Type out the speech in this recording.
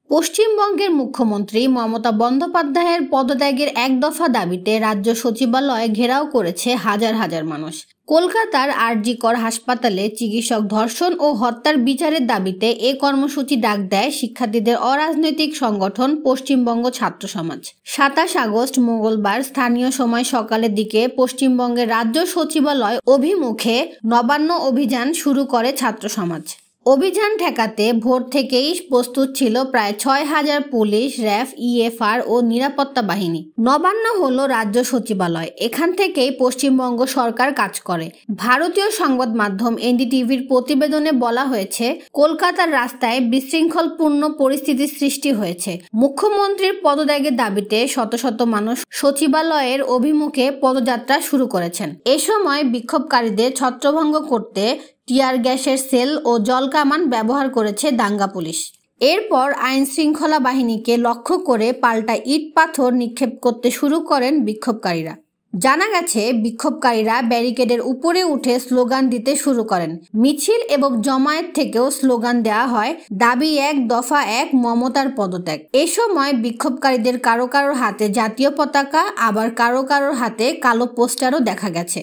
পশ্চিমবঙ্গের মুখ্যমন্ত্রী মমতা বন্দ্যোপাধ্যায়ের পদত্যাগের এক দফা দাবিতে রাজ্য সচিবালয় ঘেরাও করেছে হাজার হাজার মানুষ। কলকাতার আর.জি. কর হাসপাতালে চিকিৎসক ধর্ষণ ও হত্যার বিচারের দাবিতে এ কর্মসূচি ডাক দেয় শিক্ষার্থীদের অরাজনৈতিক সংগঠন পশ্চিমবঙ্গ ছাত্র সমাজ। ২৭ আগস্ট মঙ্গলবার স্থানীয় সময় সকালের দিকে পশ্চিমবঙ্গের রাজ্য সচিবালয় অভিমুখে নবান্ন অভিযান শুরু করে ছাত্র সমাজ। অভিযান ঠেকাতে ভোর থেকেই প্রস্তুত ছিল প্রায় ৬,০০০ পুলিশ, র্যাব, ইএফআর ও নিরাপত্তা বাহিনী। নবান্ন হলো রাজ্য সচিবালয়, এখান থেকেই পশ্চিমবঙ্গ সরকার কাজ করে। ভারতীয় সংবাদ মাধ্যম এনডিটিভির প্রতিবেদনে বলা হয়েছে, কলকাতার রাস্তায় বিশৃঙ্খলপূর্ণ পরিস্থিতির সৃষ্টি হয়েছে। মুখ্যমন্ত্রীর পদত্যাগের দাবিতে শত শত মানুষ সচিবালয়ের অভিমুখে পদযাত্রা শুরু করেছেন। এ সময় বিক্ষোভকারীদের ছত্রভঙ্গ করতে টিয়ার গ্যাসের সেল ও জলকামান ব্যবহার করেছে দাঙ্গা পুলিশ। এরপর আইন শৃঙ্খলা বাহিনীকে লক্ষ্য করে পাল্টা ইট পাথর নিক্ষেপ করতে শুরু করেন বিক্ষোভকারীরা। জানা গেছে, বিক্ষোভকারীরা ব্যারিকেডের উপরে উঠে স্লোগান দিতে শুরু করেন। মিছিল এবং জমায়েত থেকেও স্লোগান দেওয়া হয়, দাবি এক, দফা এক, মমতার পদত্যাগ। এ সময় বিক্ষোভকারীদের কারো কারোর হাতে জাতীয় পতাকা, আবার কারো কারোর হাতে কালো পোস্টারও দেখা গেছে।